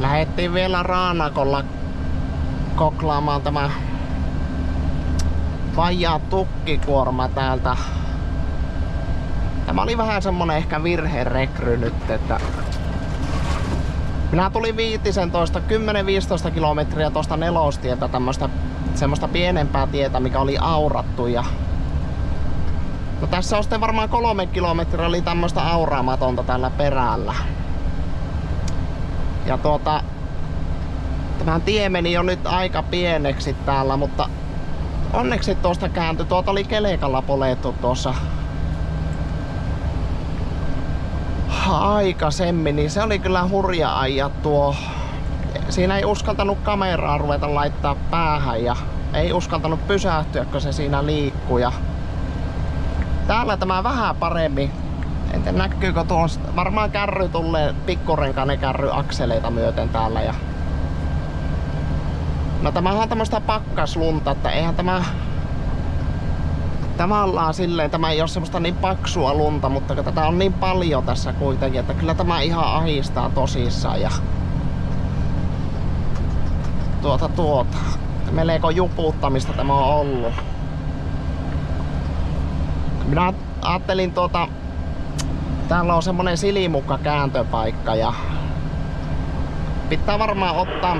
lähettiin vielä Raanakolla koklaamaan tämä vajaa tukkikuorma täältä. Tämä oli vähän semmonen ehkä virherekry nyt, että minä tulin 10-15 kilometriä tuosta nelostietä tämmöstä semmoista pienempää tietä, mikä oli aurattu, ja no tässä on sitten varmaan 3 kilometriä oli tämmöstä auraamatonta tällä perällä. Ja tämä tie meni jo nyt aika pieneksi täällä, mutta onneksi tuosta kääntyi. Tuota oli kelekalla polettu tuossa aikaisemmin, niin se oli kyllä hurja ajaa tuo. Siinä ei uskaltanut kameraa ruveta laittaa päähän ja ei uskaltanut pysähtyä, kun se siinä liikkuu. Ja täällä tämä vähän paremmin. En tiedä näkyykö tuossa. Varmaan kärry tulee pikkurenkainen kärry akseleita myöten täällä. Ja no tämähän on tämmöstä pakkaslunta, että eihän tämä tavallaan silleen, tämä ei ole semmoista niin paksua lunta, mutta kun tätä on niin paljon tässä kuitenkin, että kyllä tämä ihan ahistaa tosissaan. Ja melko juputtamista tämä on ollut. Minä ajattelin täällä on semmonen silimukka kääntöpaikka ja pitää varmaan ottaa,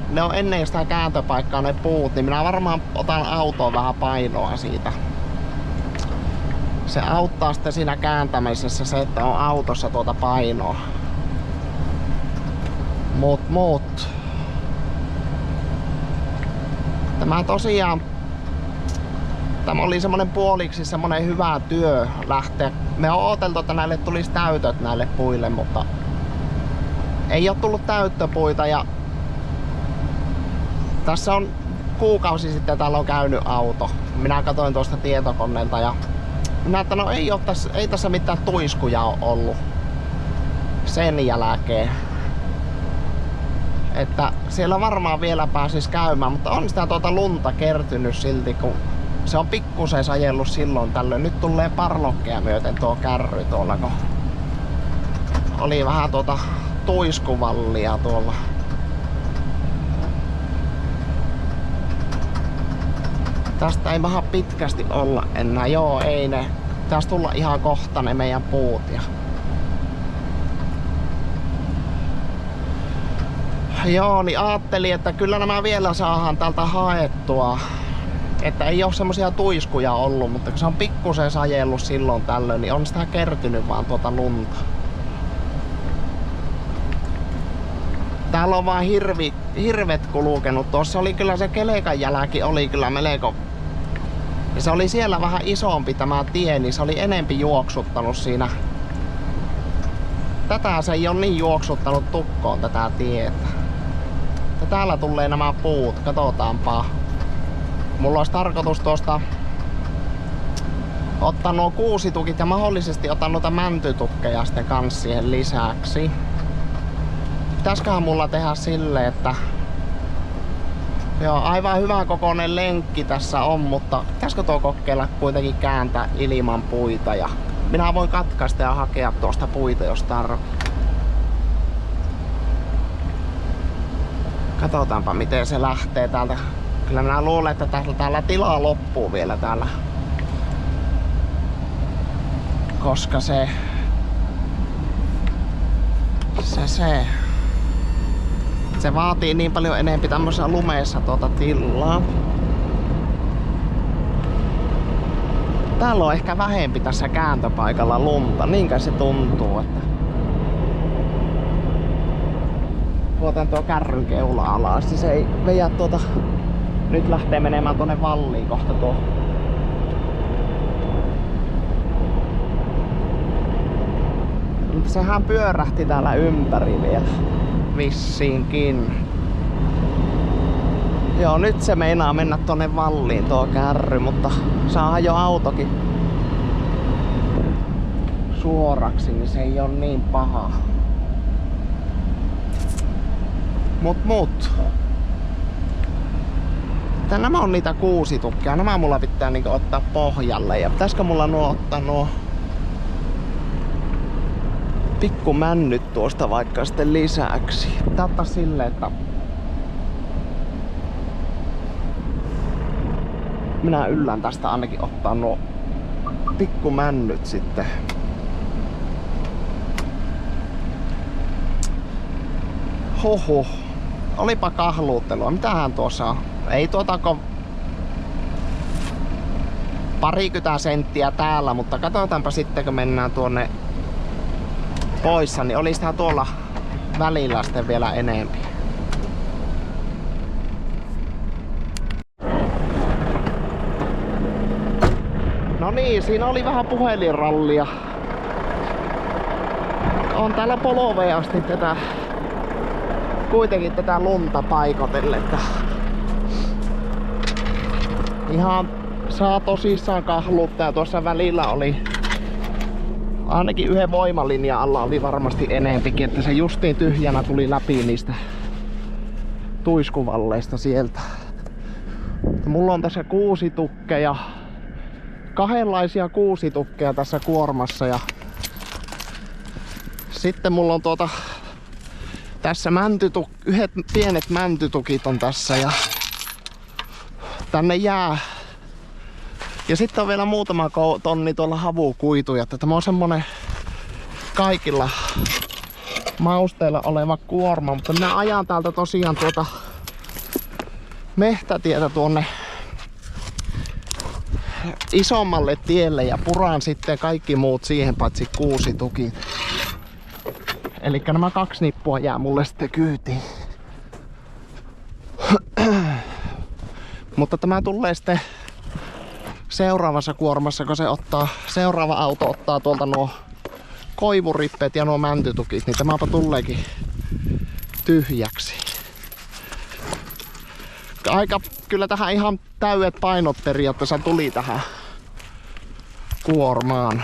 ne on ennen sitä kääntöpaikkaa ne puut, niin minä varmaan otan autoon vähän painoa siitä. Se auttaa sitten siinä kääntämisessä se, että on autossa painoa. Mut. Tämä tosiaan, tämä oli semmonen puoliksi semmonen hyvä työ lähteä. Me on odoteltu, että näille tulisi täytöt näille puille, mutta ei oo tullut täyttöpuita, ja tässä on kuukausi sitten täällä on käynyt auto. Minä katsoin tuosta tietokoneelta ja minä että no ei tässä mitään tuiskuja ole ollut sen jälkeen. Että siellä varmaan vielä pääsis käymään, mutta on sitä lunta kertynyt silti, kun se on pikkusen sajellut silloin tällöin. Nyt tulee parlokkeja myöten tuo kärry tuolla, kun oli vähän tuiskuvallia tuolla. Tästä ei vähän pitkästi olla enää. Joo, ei ne. Pitäis tulla ihan kohta ne meidän puut. Joo, niin ajattelin, että kyllä nämä vielä saadaan täältä haettua. Että ei oo semmosia tuiskuja ollut, mutta kun se on pikkusen sajellut silloin tällöin, niin on sitä kertynyt vaan lunta. Täällä on vaan hirvet kulkenut. Tuossa oli kyllä se kelekan jälki oli kyllä melko. Ja se oli siellä vähän isompi tämä tie, niin se oli enempi juoksuttanut siinä. Tätä se ei ole niin juoksuttanut tukkoon tätä tietä. Ja täällä tulee nämä puut, katsotaanpa. Mulla olisi tarkoitus ottaa nuo kuusitukit ja mahdollisesti otan noita mäntytukkeja sitten kans siihen lisäksi. Pitäisköhän mulla tehdä silleen, että joo, aivan hyvä kokoinen lenkki tässä on, mutta pitäisikö tuo kokeilla kuitenkin kääntää ilman puita, ja minä voin katkaista ja hakea tuosta puita, jos tarvitsee. Katsotaanpa miten se lähtee täältä. Kyllä minä luulen, että täällä tilaa loppuu vielä täällä. Koska se vaatii niin paljon enempi tämmöisessä lumeessa tilaa. Täällä on ehkä vähempi tässä kääntöpaikalla lunta, niinkö se tuntuu, että otan tuo kärryn keula alas, se ei veijä nyt lähtee menemään tuonne valliin kohta tuo. Sehän pyörähti täällä ympäri vielä vissiinkin. Joo, nyt se meinaa mennä tonne valliin tuo kärry, mutta saadaan jo autokin suoraksi, niin se ei ole niin paha. Mut. Nämä on niitä kuusitukkia. Nämä mulla pitää niinku ottaa pohjalle. Ja pitäisikö mulla ottaa pikku männyt tuosta vaikka sitten lisäksi. Tää ottaa silleen, että minä yllän tästä ainakin ottaa nuo pikku männyt sitten. Hoho. Olipa kahluuttelua. Mitähän tuossa on? Ei tuotako parikymmentä senttiä täällä, mutta katsotaanpa sitten kun mennään tuonne poissa, niin olisihan tuolla välillä sitten vielä enempi. No niin, siinä oli vähän puhelinrallia. On täällä Poloveen asti kuitenkin tätä lunta paikotelletta. Ihan saa tosissaan kahluttaa ja tuossa välillä oli ainakin yhden voimalinjan alla oli varmasti enempikin, että se justiin tyhjänä tuli läpi niistä tuiskuvalleista sieltä. Mulla on tässä kuusitukkeja, kahdenlaisia kuusitukkeja tässä kuormassa ja sitten mulla on tässä yhdet pienet mäntytukit on tässä ja tänne jää. Ja sitten on vielä muutama tonni tuolla havukuituja, että tämä on semmonen kaikilla mausteilla oleva kuorma, mutta minä ajan täältä tosiaan mehtätietä tuonne isommalle tielle ja puran sitten kaikki muut siihen paitsi kuusitukit. Elikkä nämä 2 nippua jää mulle sitten kyytiin. Mutta tämä tulee sitten seuraavassa kuormassa, kun seuraava auto ottaa tuolta nuo koivurippeet ja nuo mäntytukit, niin tämäpä tuleekin tyhjäksi. Kyllä tähän ihan täydet painot periaatteessa tuli tähän kuormaan.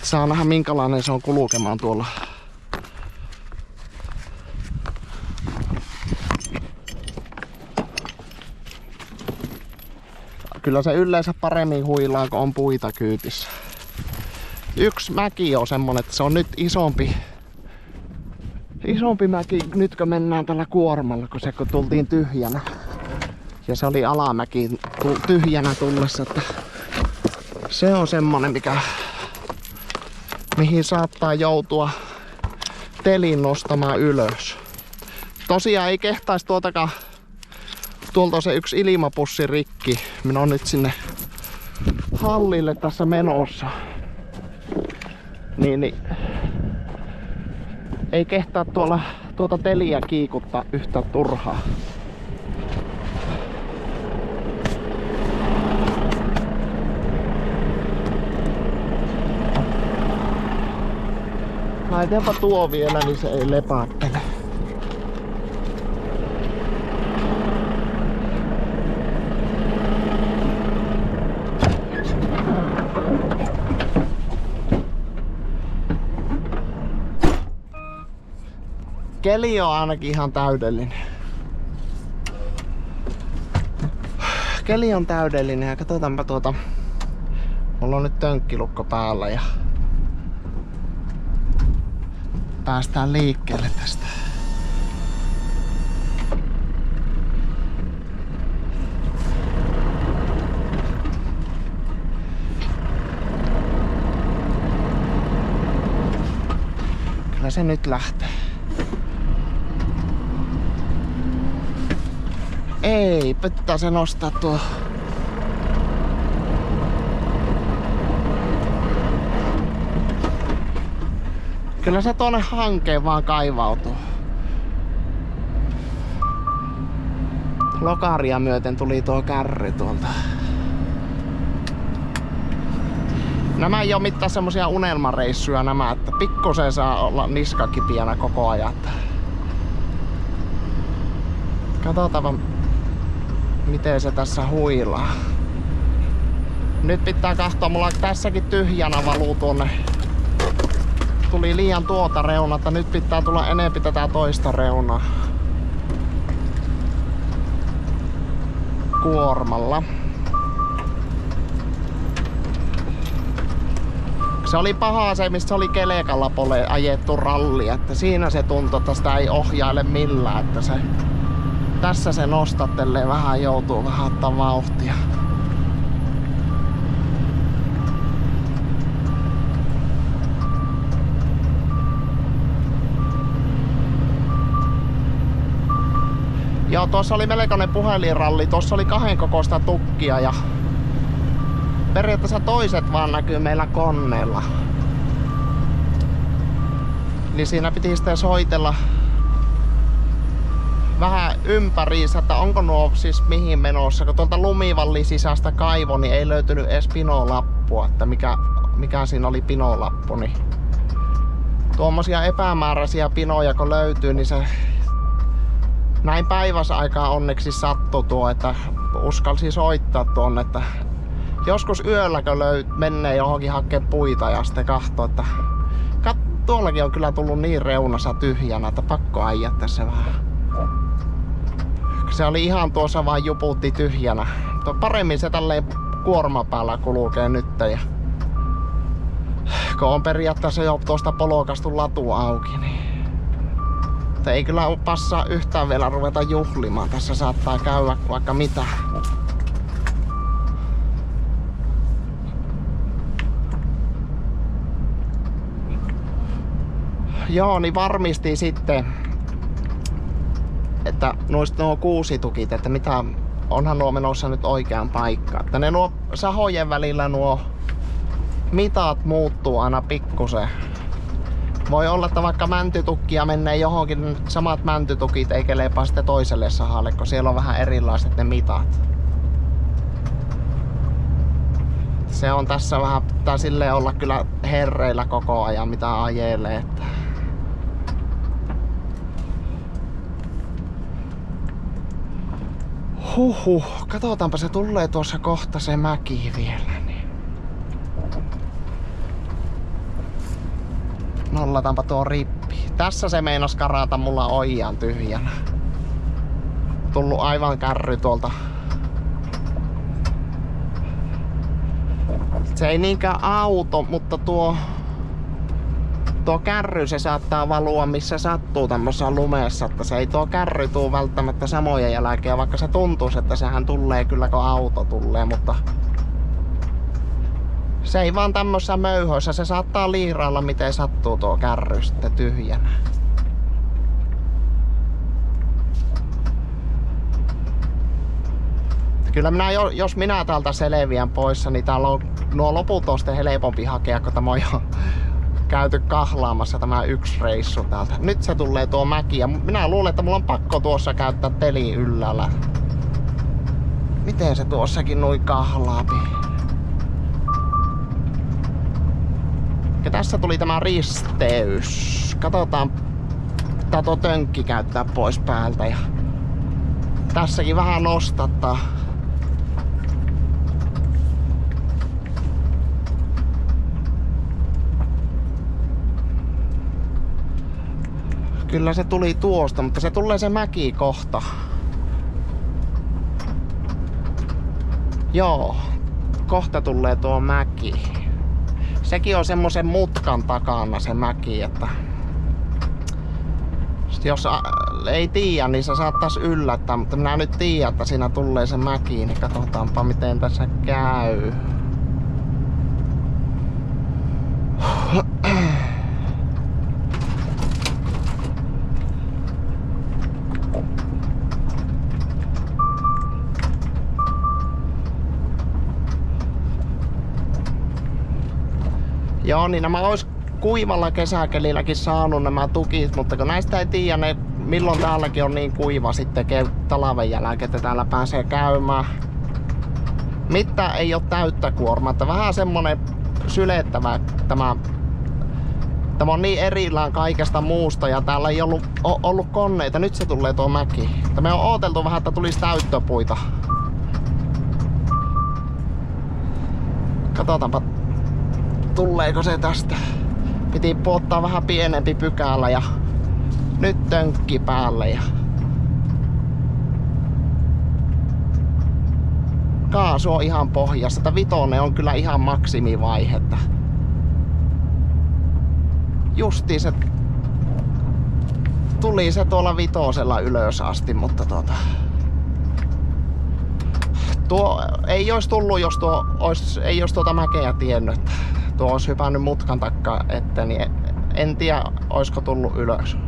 Saa nähdä minkälainen se on kulkemaan tuolla. Kyllä se yleensä paremmin huilaa, kun on puita kyytissä. Yksi mäki on semmonen, että se on nyt isompi mäki nyt kun mennään tällä kuormalla, kun tultiin tyhjänä. Ja se oli alamäki tyhjänä tullessa, että se on semmonen mihin saattaa joutua telin nostamaan ylös. Tosiaan ei kehtaisi tuolta on se yksi ilmapussi rikki. Minä oon nyt sinne hallille tässä menossa. Niin ei kehtaa tuota teliä kiikuttaa yhtä turhaa. Laitetaanpa tuo vielä, niin se ei lepaattele. Keli on ainakin ihan täydellinen. Keli on täydellinen ja katsotaanpa mulla on nyt tönkkilukko päällä ja päästään liikkeelle tästä. Kyllä se nyt lähtee. Ei, pitää se nostaa tuo. Kyllä se tuonne hankeen vaan kaivautuu. Lokaria myöten tuli tuo kärry tuolta. Nämä ei oo mitään semmosia unelmareissuja nämä, että pikkusen saa olla niskakipiänä koko ajan. Katsotaanpa miten se tässä huilaa. Nyt pitää katsoa, mulla tässäkin tyhjänä valuu tuonne. Tuli liian tuota reunaa, että nyt pitää tulla enempi tätä toista reunaa. Kuormalla. Se oli pahaa se, mistä oli kelekalla ajettu ralli, että siinä se tuntui, että sitä ei ohjaile millään, että se tässä se nostattelee vähän, joutuu vähän ottaa vauhtia. Joo, tuossa oli melkoinen puhelinralli, tuossa oli 2 kokoista tukkia ja periaatteessa toiset vaan näkyy meillä koneella. Eli siinä piti sitten soitella vähän ympäriinsä, että onko nuo siis mihin menossa. Kun tuolta Lumivallin sisästä kaivo, niin ei löytynyt edes pinolappua, että mikä siinä oli pinolappu. Niin tuommoisia epämääräisiä pinoja kun löytyy, niin se näin päiväsaikaa onneksi sattui tuo, että uskalsi soittaa tuonne, että joskus yölläkö menee johonkin hakemaan puita ja sitten katsoo, että tuollakin on kyllä tullut niin reunassa tyhjänä, että pakko äijättää se vähän. Se oli ihan tuossa vaan juputti tyhjänä. Paremmin se tälleen kuorma päällä kulkee nyt. Ja kun on periaatteessa jo tuosta polokastu latu auki, niin ei kyllä passaa yhtään vielä ruveta juhlimaan. Tässä saattaa käydä vaikka mitä. Joo, niin varmistin sitten, että nuo kuusitukit, että mitä onhan nuo menossa nyt oikeaan paikkaan. Että ne nuo sahojen välillä nuo mitat muuttuu aina pikkusen. Voi olla, että vaikka mäntytukkia menee johonkin, samat mäntytukit ei kelepaa sitten toiselle sahalle, kun siellä on vähän erilaiset ne mitat. Se on tässä vähän, pitää silleen olla kyllä herreillä koko ajan mitä ajelee. Että huhhuh, katsotaanpa se tulee tuossa kohta se mäki vielä. Niin. Nollataanpa tuo rippi. Tässä se meinas karata mulla oijaan tyhjänä. Tullut aivan kärry tuolta. Se ei niinkään auto, mutta tuo kärry se saattaa valua missä sattuu tämmössä lumessa, että se ei tuo kärry tuu välttämättä samojen jälkeen, vaikka se tuntuisi, että sehän tulee kyllä kun auto tulee, mutta se ei vaan tämmössä möyhöissä, se saattaa liirailla miten sattuu tuo kärry sitten tyhjänä. Kyllä jos minä täältä selviän poissa, niin täällä on nuo loput on sitten helpompi hakea, kun tämä on jo käyty kahlaamassa tämä yksi reissu täältä. Nyt se tulee tuo mäki ja minä luulen, että mulla on pakko tuossa käyttää teli yllällä. Miten se tuossakin nui kahlaapi? Ja tässä tuli tämä risteys. Katsotaan, tää tuo tönkki käyttää pois päältä ja tässäkin vähän nostattaa. Kyllä se tuli tuosta, mutta se tulee se mäki kohta. Joo, kohta tulee tuo mäki. Sekin on semmosen mutkan takana se mäki, että jos ei tiedä, niin se saattais yllättää, mutta minä nyt tiedän, että siinä tulee se mäki, niin katsotaanpa miten tässä käy. Joo, niin nämä ois kuivalla kesäkelilläkin saanut nämä tukit, mutta kun näistä ei tiedä, milloin täälläkin on niin kuiva sitten talven jälkeen, että täällä pääsee käymään. Mitään ei ole täyttä kuormaa, että vähän semmonen sylettävä tämä on niin erillään kaikesta muusta ja täällä ei ollut koneita. Nyt se tulee tuo mäki. Me on ooteltu vähän, että tulisi täyttöpuita. Katsotaanpa, tuleeko se tästä. Piti ottaa vähän pienempi pykälä ja nyt tönkki päälle. Ja kaasu on ihan pohjassa. Tämä vitonen on kyllä ihan maksimivaihetta. justiin se tuli se tuolla 5 ylös asti, mutta tuo ei olisi tullut, jos ei olisi tuota mäkeä tiennyt, että tuo olisi hypännyt mutkan takaa eteen, niin en tiedä olisiko tullut ylös.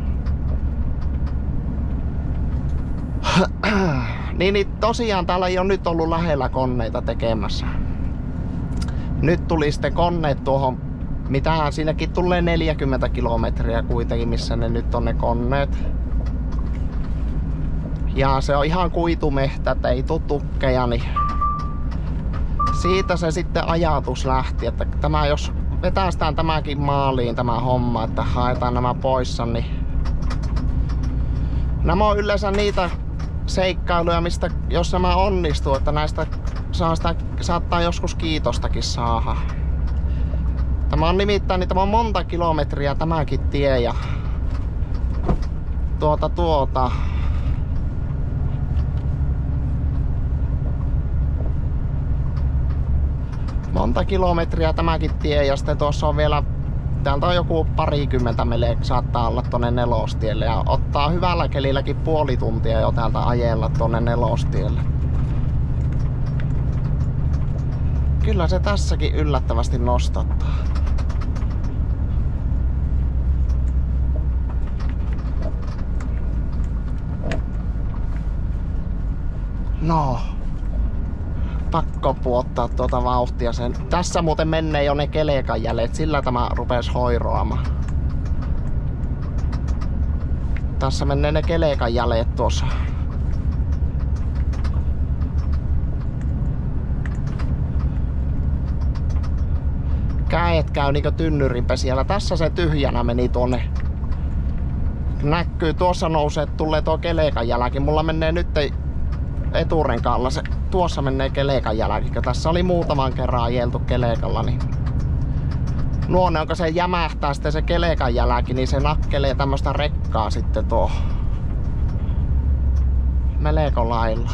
niin tosiaan täällä ei ole nyt ollut lähellä koneita tekemässä. Nyt tuli sitten koneet tuohon, mitä siinäkin tulee 40 kilometriä kuitenkin, missä ne nyt on ne koneet. Ja se on ihan kuitumehtä, että ei tuu tukkeja, niin siitä se sitten ajatus lähti, että tämä jos vetästään tämäkin maaliin tämä homma, että haetaan nämä poissa, niin nämä on yleensä niitä seikkailuja, mistä jos nämä onnistuu, että näistä saattaa joskus kiitostakin saada. Tämä on nimittäin, niin tämä on monta kilometriä tämäkin tie ja monta kilometriä tämäkin tie ja sitten tuossa on vielä, täältä on joku parikymmentä saattaa olla tonne Nelostielle ja ottaa hyvällä kelilläkin puoli tuntia jo täältä ajella tonne Nelostielle. Kyllä se tässäkin yllättävästi nostattaa. No, pakko puottaa tuota vauhtia sen. Tässä muuten menee jo ne kelekan jäljet, sillä tämä rupes hoiroamaan. Tässä menee ne kelekan jäljet tuossa. Käet käy niinkö tynnyrinpä siellä. Tässä se tyhjänä meni tuonne. Näkyy tuossa nousee, että tulee tuo kelekan jälki. Mulla menee nyt eturenkaalla se. Tuossa menee kelekan jälki. Tässä oli muutaman kerran ajeltu kelekalla. Niin nuone, onko se jämähtää sitten se kelekan jälki, niin se nakkelee tämmöstä rekkaa sitten tuo melko lailla.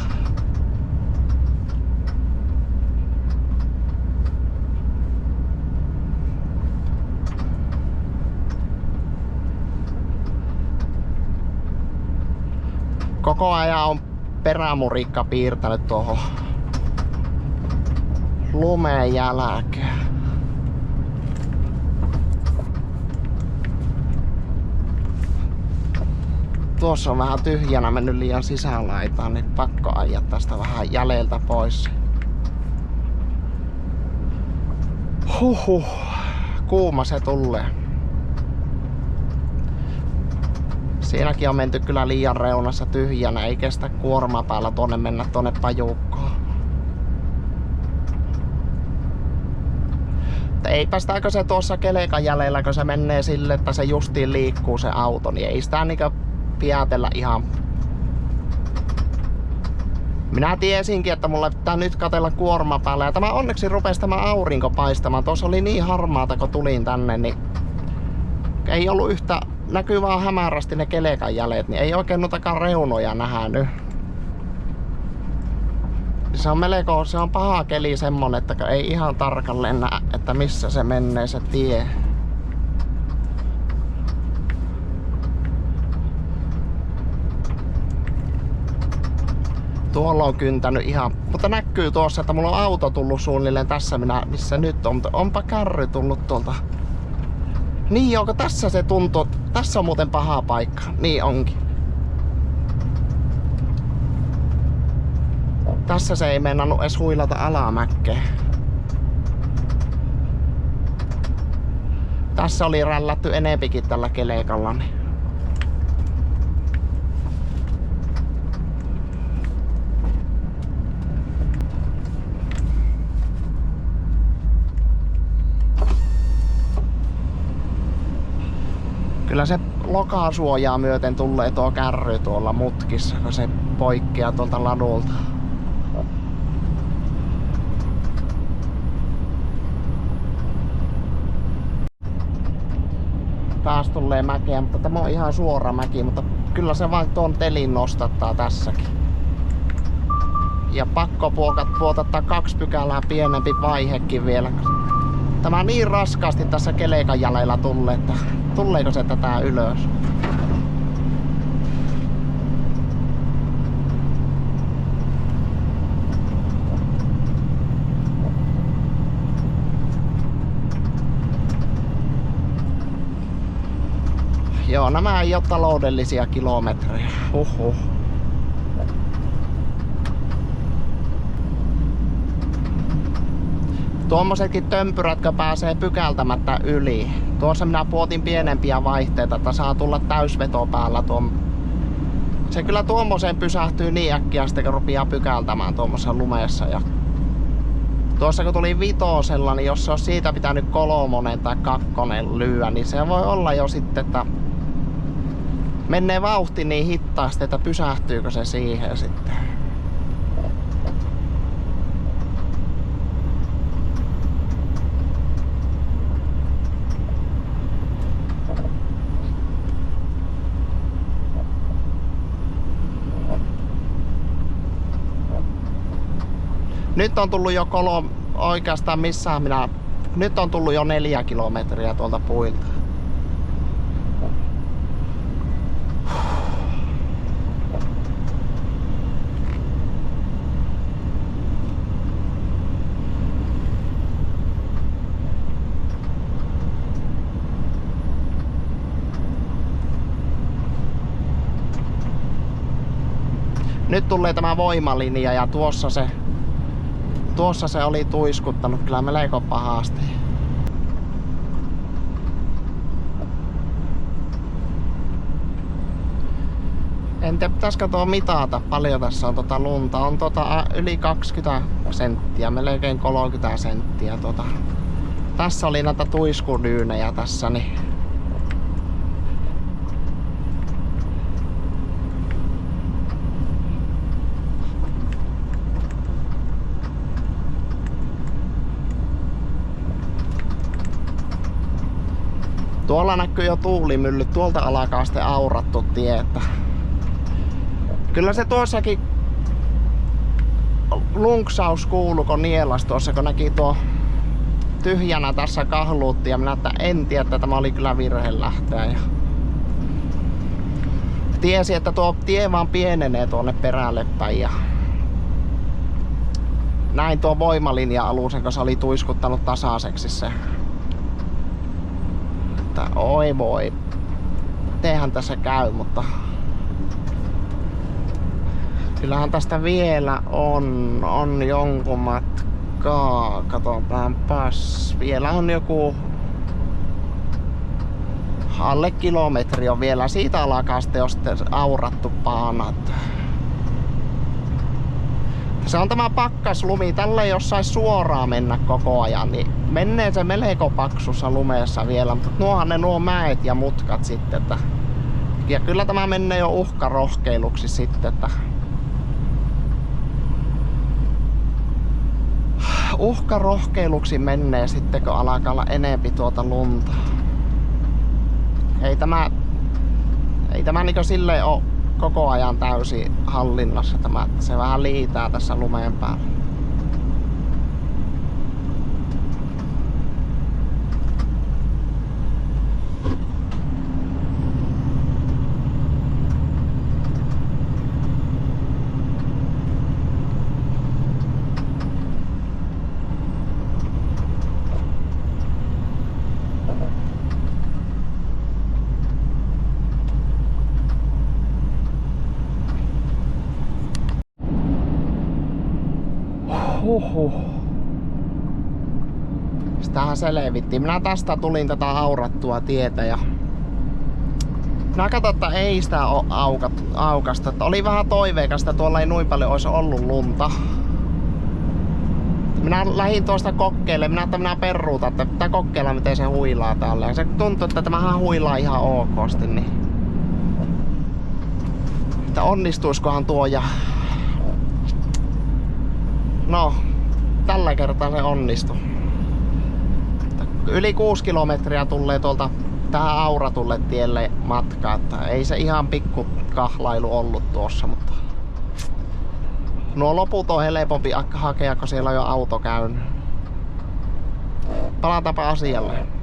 Koko ajan on perämurikka piirtänyt tuohon lumeen jälkeen. Tuossa on vähän tyhjänä mennyt liian sisälaitaan, niin pakko ajaa tästä vähän jäljeltä pois. Huhhuh, kuuma se tulee. Siinäkin on menty kyllä liian reunassa tyhjänä, ei kestä kuorma päällä tuonne mennä tuonne pajuukkoon. Eipä se tuossa kelekan jäljellä, kun se menee sille, että se justiin liikkuu se auto, niin ei sitä niinkö piätellä ihan. Minä tiesinkin, että mulla pitää nyt katsella kuorma päällä ja tämä onneksi rupesi tämä aurinko paistamaan. Tuossa oli niin harmaata, kun tulin tänne, niin ei ollut yhtä. Näkyy vaan hämärästi ne kelekan jäljet, niin ei oikein noitakaan reunoja nähnyt. Se on paha keli semmonen, että ei ihan tarkalleen näe, että missä se menee se tie. Tuolla on kyntänyt ihan, mutta näkyy tuossa, että mulla on auto tullut suunnilleen tässä missä nyt on, mutta onpa kärry tullut tuolta. Niin onko tässä se tuntuu, tässä on muuten paha paikka, niin onkin. Tässä se ei meinannut edes huilata alamäkeen. Tässä oli rällätty enempikin tällä kelekalla. Niin. Kyllä se lokasuojaa myöten tulee tuo kärry tuolla mutkissa, kun se poikkeaa tuolta ladulta. Taas tulee mäkeä, mutta tämä on ihan suora mäki, mutta kyllä se vaan tuon telin nostattaa tässäkin. Ja pakko puotattaa 2 pykälää pienempi vaihekin vielä. Tämä on niin raskaasti tässä kelekan jaleilla tulee, että tuleeko se tätä ylös? Joo, nämä ei ole taloudellisia kilometrejä. Huhhuh. Tuommoisetkin tömpyrätkö pääsee pykältämättä yli. Tuossa minä puotin pienempiä vaihteita, että saa tulla täysveto päällä. Se kyllä tuommoiseen pysähtyy niin äkkiä, sitten kun rupeaa pykältämään tuommoisessa lumessa. Ja tuossa kun tuli vitosella, niin jos se olisi siitä pitänyt 3 tai 2 lyödä, niin se voi olla jo sitten, että menee vauhti niin hitaasti, että pysähtyykö se siihen sitten. Nyt on tullut jo oikeastaan missään nyt on tullut jo 4 kilometriä tuolta puilta. Nyt tulee tämä voimalinja ja tuossa se oli tuiskuttanut kyllä melko pahasti. En tiedä, pitäisikö tuo mitata paljon tässä on lunta. On yli 20 senttiä, melkein 30 senttiä. Tässä oli näitä tuiskudyynejä tässä, niin tuolla näkyy jo tuulimyllyt, tuolta alkaa sitten aurattu tie, että kyllä se tuossakin lunksaus kuului, kun nielas tuossa, kun näki tuo tyhjänä tässä kahluutti ja minä, että en tiedä, että tämä oli kyllä virhe lähteä. Ja tiesi, että tuo tie vaan pienenee tuonne perälle päin ja näin tuo voimalinja-alusen, kun se oli tuiskuttanut tasaiseksi se. Että oi voi, tehän tässä käy, mutta kyllähän tästä vielä on jonkun matkaa. Katsotaanpas, vielä on joku alle kilometri on vielä. Siitä alkaa sitten jo aurattu paanat. Se on tämä pakkaslumi, tällä jos sais suoraan mennä koko ajan, niin menee se melko paksussa lumeessa vielä, mutta nuo mäet ja mutkat sitten, että ja kyllä tämä menee jo uhkarohkeiluksi sitten, että uhkarohkeiluksi menee sitten, kun alkaa olla enempi tuota lunta. Ei tämä niinku silleen oo koko ajan täysin hallinnassa tämä, että se vähän liitää tässä lumeen päällä. Sitähän selvittiin. Minä tästä tulin tätä aurattua tietä ja minä katsoin, että ei sitä ole aukasta. Että oli vähän toiveikasta, että tuolla ei noin paljon olisi ollut lunta. Minä lähdin tuosta kokeilemaan, minä peruutan, että pitää kokeilla miten se huilaa täällä. Ja se tuntuu, että tämähän huilaa ihan okosti. Niin että onnistuiskohan tuo ja no, tällä kertaa se onnistui. Yli 6 kilometriä tulee tuolta tähän auratulle tielle matkaa, että ei se ihan pikku kahlailu ollut tuossa, mutta nuo loput on helpompi hakea, kun siellä on jo auto käynyt. palataanpa asialle.